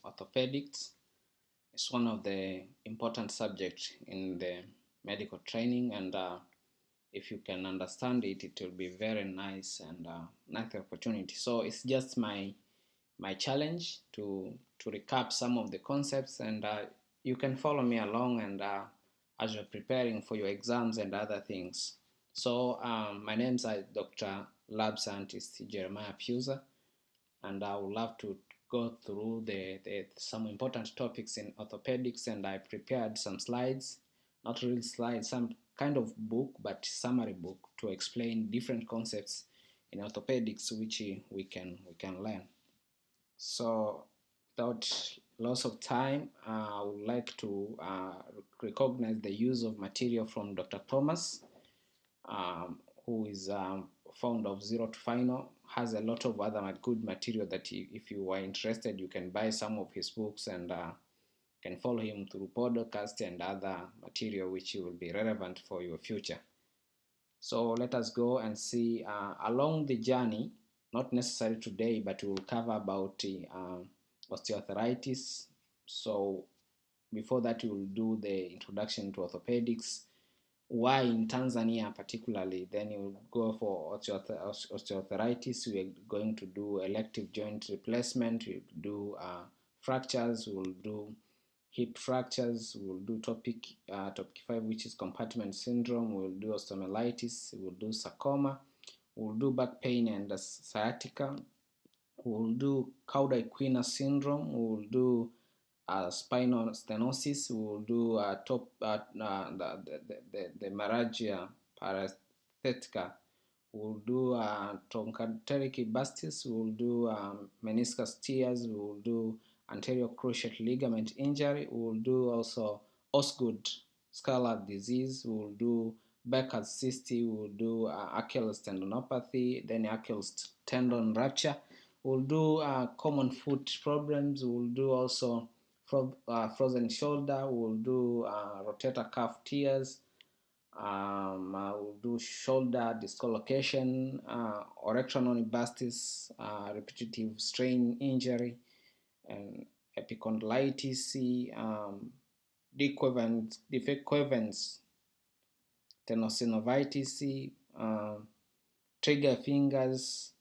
orthopedics. It's one of the important subjects in the medical training, and if you can understand it, it will be very nice and nice opportunity. So it's just my challenge to recap some of the concepts, and you can follow me along and as you're preparing for your exams and other things. So my name's Dr. Lab Scientist Jeremiah Pusa, and I would love to go through the some important topics in orthopedics, and I prepared some slides, not real slides, some kind of book, but summary book to explain different concepts in orthopedics which we can learn. So without loss of time, I would like to recognize the use of material from Dr. Thomas, who is founder of Zero to Final, has a lot of other good material that if you are interested, you can buy some of his books and can follow him through podcast and other material which will be relevant for your future. So let us go and see along the journey, not necessarily today, but we will cover about osteoarthritis. So before that, we will do the introduction to orthopedics, why in Tanzania particularly. Then you go for osteoarthritis. We are going to do elective joint replacement. We do fractures. We will do hip fractures. We will do topic 5, which is compartment syndrome. We will do osteomyelitis. We will do sarcoma. We will do back pain and sciatica. We will do cauda syndrome. We will do spinal stenosis. We will do the myalgia parathetica. We will do trochanteric bursitis. We will do meniscus tears. We will do anterior cruciate ligament injury. We will do also Osgood scalar disease. We will do Becker's cyst. We will do Achilles tendinopathy, then Achilles tendon rupture. We'll do common foot problems. We'll do also frozen shoulder. We'll do rotator cuff tears. We'll do shoulder dislocation, orecranon bursitis, repetitive strain injury, and epicondylitis, dequevans, tenosynovitis, trigger fingers,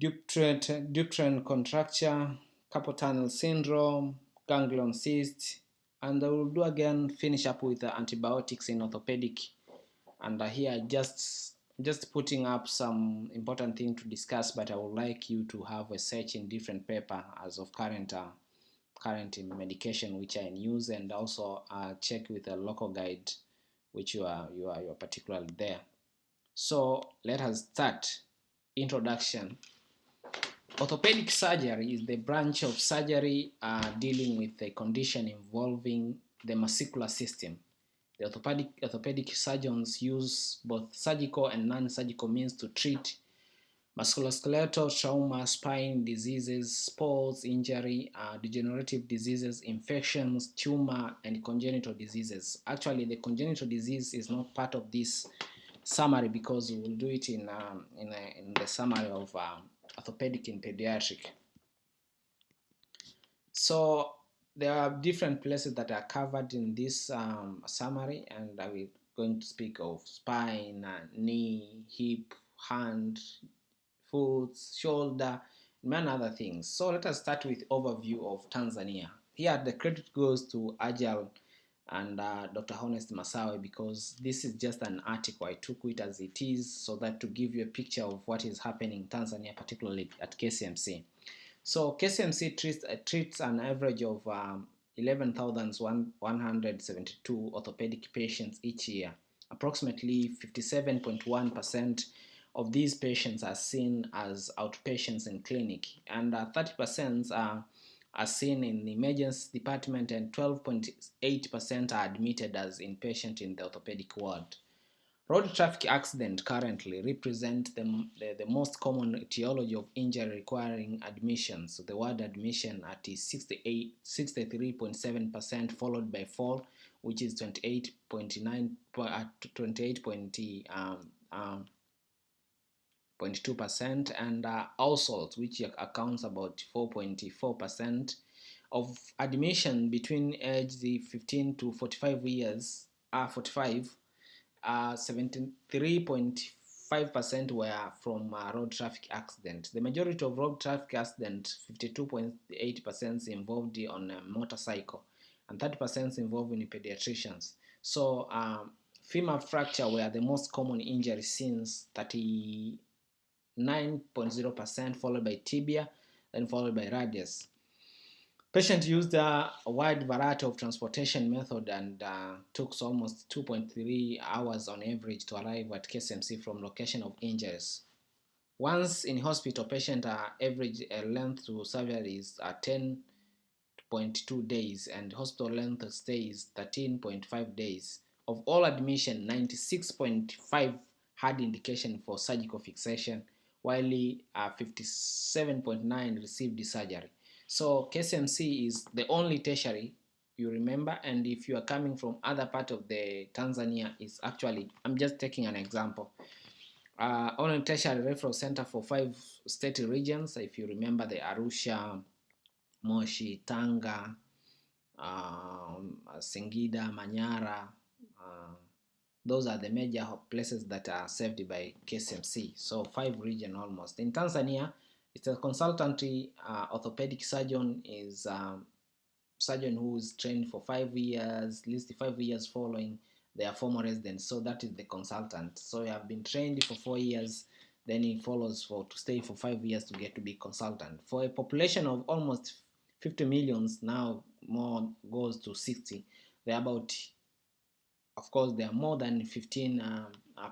Dupuytren contracture, carpal tunnel syndrome, ganglion cyst, and I will do again finish up with antibiotics in orthopedic. And here just putting up some important thing to discuss, but I would like you to have a search in different paper as of current medication which are in use, and also check with a local guide which you are particularly there. So let us start. Introduction. Orthopedic surgery is the branch of surgery dealing with a condition involving the muscular system. The orthopedic surgeons use both surgical and non-surgical means to treat musculoskeletal trauma, spine diseases, sports injury, degenerative diseases, infections, tumor, and congenital diseases. Actually, the congenital disease is not part of this summary because we will do it in the summary of orthopedic in pediatric. So there are different places that are covered in this summary, and we're going to speak of spine, knee, hip, hand, foot, shoulder, and many other things. So let us start with overview of Tanzania. Here the credit goes to Agile and Dr. Honest Masawe, because this is just an article. I took it as it is so that to give you a picture of what is happening in Tanzania, particularly at KCMC. So KCMC treats an average of 11,172 orthopedic patients each year. Approximately 57.1% of these patients are seen as outpatients in clinic, and 30% are seen in the emergency department, and 12.8% are admitted as inpatient in the orthopedic ward. Road traffic accident currently represent the most common etiology of injury requiring admission. So the word admission at is 63.7%, followed by fall, which is 28.9 28 0.2%, and households, which accounts about 4.4% of admission between age 15 to 45 years, 45, 73.5% were from road traffic accidents. The majority of road traffic accidents, 52.8%, involved on a motorcycle, and 30% involved in pediatricians. So, femur fracture were the most common injury since 39.0%, followed by tibia, then followed by radius. Patients used a wide variety of transportation method and took almost 2.3 hours on average to arrive at KSMC from location of injuries. Once in hospital, patient average length to surgery is 10.2 days, and hospital length stay is 13.5 days. Of all admission, 96.5 had indication for surgical fixation, while 57.9 received the surgery. So KSMC is the only tertiary you remember, and if you are coming from other part of the Tanzania, is actually, I'm just taking an example. Only tertiary referral center for 5 state regions. If you remember, the Arusha, Moshi, Tanga, Singida, Manyara, those are the major places that are served by KSMC. So 5 region almost. In Tanzania, it's a consultancy. Orthopedic surgeon is surgeon who is trained for 5 years, at least 5 years following their former residence. So that is the consultant. So you have been trained for 4 years, then he follows to stay for 5 years to get to be consultant. For a population of almost 50 millions, now more goes to 60. They're about, of course, there are more than 15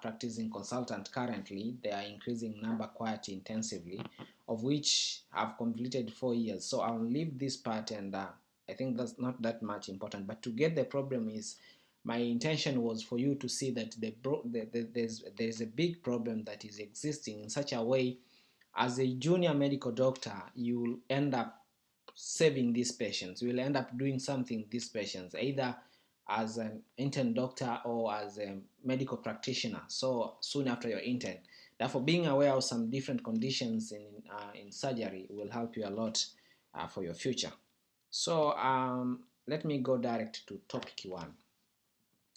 practicing consultants currently. They are increasing number quite intensively, of which have completed 4 years. So I'll leave this part, and I think that's not that much important. But to get the problem is, my intention was for you to see that there's a big problem that is existing in such a way. As a junior medical doctor, you will end up saving these patients. You will end up doing something these patients, either as an intern doctor or as a medical practitioner, so soon after your intern. Therefore, being aware of some different conditions in surgery will help you a lot for your future. So let me go direct to topic 1.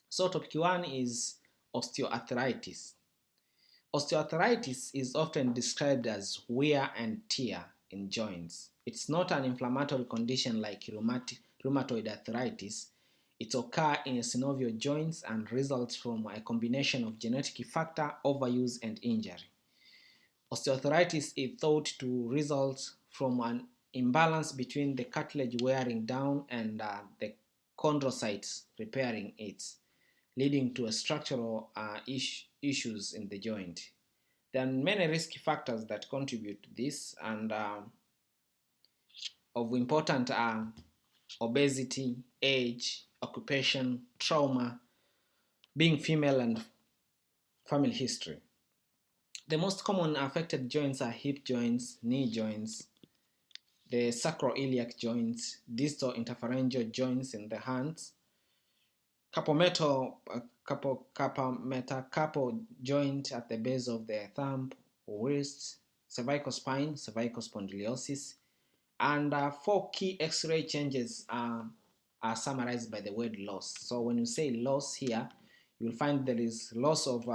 So topic 1 is osteoarthritis. Osteoarthritis is often described as wear and tear in joints. It's not an inflammatory condition like rheumatoid arthritis. It occurs in synovial joints and results from a combination of genetic factor, overuse, and injury. Osteoarthritis is thought to result from an imbalance between the cartilage wearing down and the chondrocytes repairing it, leading to a structural issues in the joint. There are many risk factors that contribute to this, and of important are obesity, age, occupation, trauma, being female, and family history. The most common affected joints are hip joints, knee joints, the sacroiliac joints, distal interphalangeal joints in the hands, carpometacarpal joint at the base of the thumb or wrist, cervical spine, cervical spondylosis, and 4 key X-ray changes are summarized by the word loss. So when you say loss here, you'll find there is loss of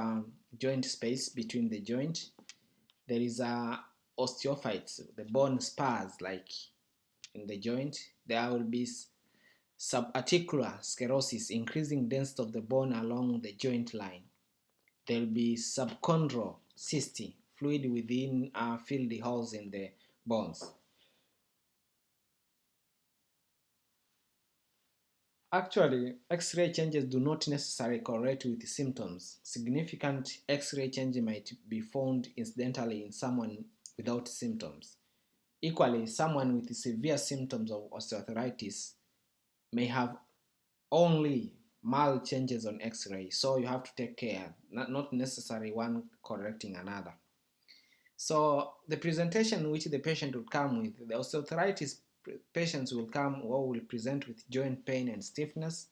joint space between the joint. There is osteophytes, the bone spurs like in the joint. There will be subarticular sclerosis, increasing density of the bone along the joint line. There will be subchondral cysty, fluid within fill the holes in the bones. Actually, X-ray changes do not necessarily correlate with symptoms. Significant X-ray change might be found incidentally in someone without symptoms. Equally, someone with severe symptoms of osteoarthritis may have only mild changes on X-ray, so you have to take care, not necessarily one correcting another. So the presentation which the patient will come with, the osteoarthritis patients will come or will present with joint pain and stiffness.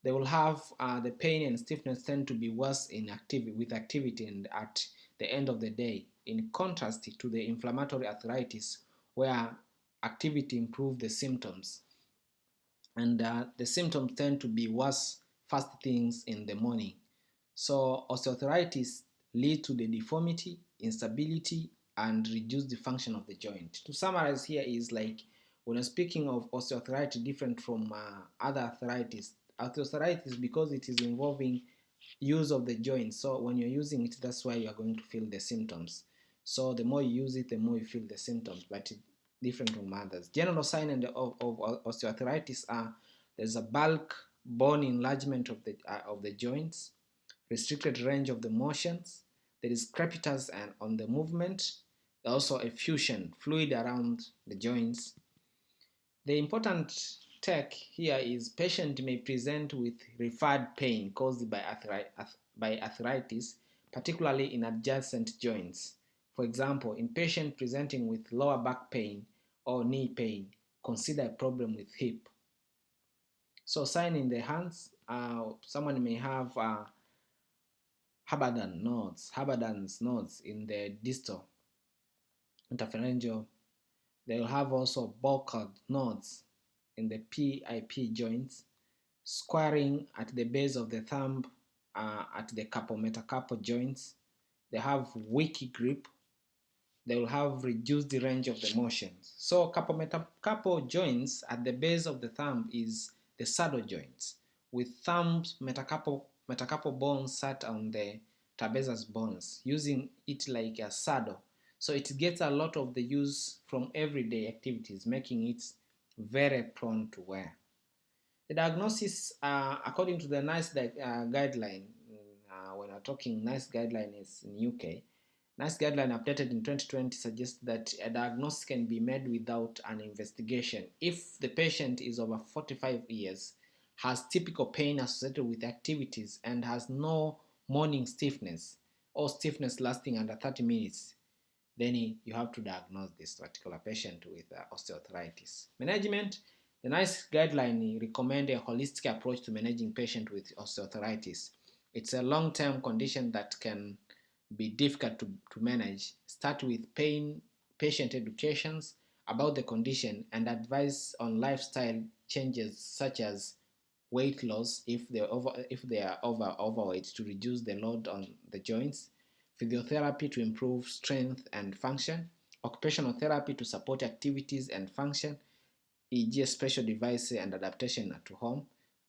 They will have the pain and stiffness tend to be worse with activity and at the end of the day, in contrast to the inflammatory arthritis, where activity improves the symptoms. And the symptoms tend to be worse first things in the morning. So osteoarthritis leads to the deformity, instability, and reduce the function of the joint. To summarize here is like when I'm speaking of osteoarthritis different from other arthritis, osteoarthritis because it is involving use of the joint. So when you're using it, that's why you are going to feel the symptoms. So the more you use it, the more you feel the symptoms, but different from others. General signs of osteoarthritis are there's a bulk, bone enlargement of the joints, restricted range of the motions, there is crepitus and on the movement, also effusion, fluid around the joints. The important take here is patient may present with referred pain caused by arthritis, particularly in adjacent joints. For example, in patient presenting with lower back pain or knee pain, consider a problem with hip. So sign in the hands, someone may have Haberdan's nodes in the distal interphalangeal. They will have also bulkhead nodes in the PIP joints, squaring at the base of the thumb at the carpometacarpal joints. They have weak grip. They will have reduced the range of the motions. So carpometacarpal joints at the base of the thumb is the saddle joints, with thumb's metacarpal bones sat on the trapezius bones, using it like a saddle. So it gets a lot of the use from everyday activities, making it very prone to wear. The diagnosis, according to the NICE guideline, when we're talking NICE guideline is in UK, NICE guideline updated in 2020 suggests that a diagnosis can be made without an investigation if the patient is over 45 years, has typical pain associated with activities, and has no morning stiffness or stiffness lasting under 30 minutes. Then you have to diagnose this particular patient with osteoarthritis. Management, the NICE guideline recommend a holistic approach to managing patients with osteoarthritis. It's a long-term condition that can be difficult to manage. Start with patient educations about the condition and advice on lifestyle changes such as weight loss if they are overweight to reduce the load on the joints, physiotherapy to improve strength and function, occupational therapy to support activities and function, e.g. special devices and adaptation at home,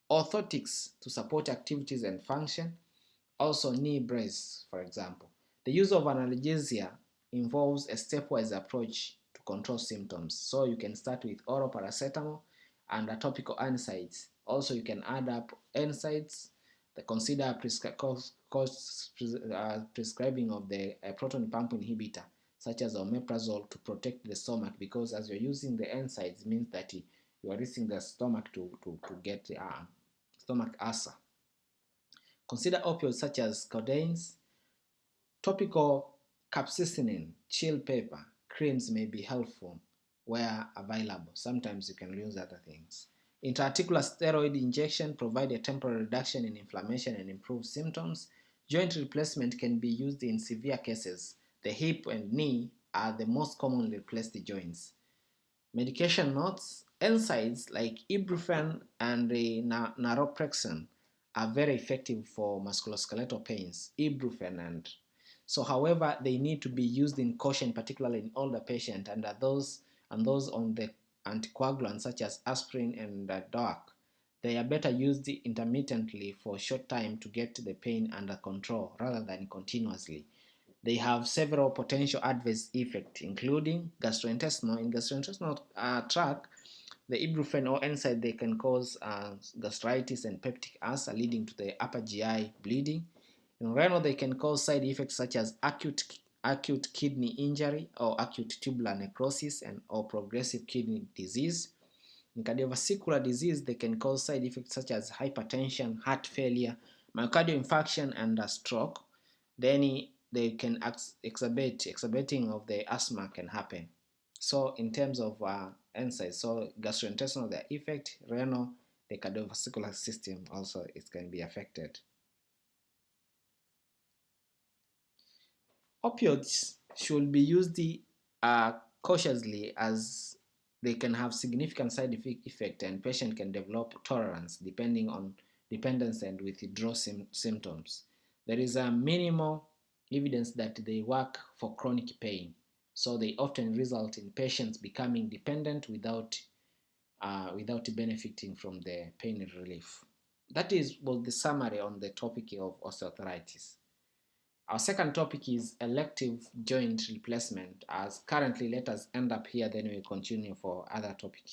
orthotics to support activities and function, also knee brace, for example. The use of analgesia involves a stepwise approach to control symptoms. So you can start with oral paracetamol and topical NSAIDs. Also, you can add up NSAIDs. Consider prescribing of the proton pump inhibitor, such as omeprazole, to protect the stomach, because as you're using the NSAIDs, means that you are risking the stomach to get stomach ulcer. Consider opioids such as codeines. Topical capsaicin, chill pepper, creams may be helpful where available. Sometimes you can use other things. Intra-articular steroid injection provide a temporary reduction in inflammation and improve symptoms. Joint replacement can be used in severe cases. The hip and knee are the most commonly replaced joints. Medication notes, NSAIDs like ibuprofen and naproxen are very effective for musculoskeletal pains. Ibuprofen however, they need to be used in caution, particularly in older patients and those on the anticoagulants such as aspirin and DOAC. They are better used intermittently for a short time to get the pain under control rather than continuously. They have several potential adverse effects, including gastrointestinal. In gastrointestinal tract, the ibuprofen or NSAID they can cause gastritis and peptic ulcer, leading to the upper GI bleeding. In renal, they can cause side effects such as acute kidney injury or acute tubular necrosis or progressive kidney disease. In cardiovascular disease, they can cause side effects such as hypertension, heart failure, myocardial infarction, and a stroke. Then they can exacerbating of the asthma can happen. So in terms of NSAIDs, so gastrointestinal, the effect, renal, the cardiovascular system also it can be affected. Opioids should be used uh, cautiously, as they can have significant side effect and patient can develop tolerance depending on dependence and withdrawal symptoms. There is a minimal evidence that they work for chronic pain, so they often result in patients becoming dependent without benefiting from the pain relief. That was the summary on the topic of osteoarthritis. Our second topic is elective joint replacement. As currently, let us end up here, then we'll continue for other topic.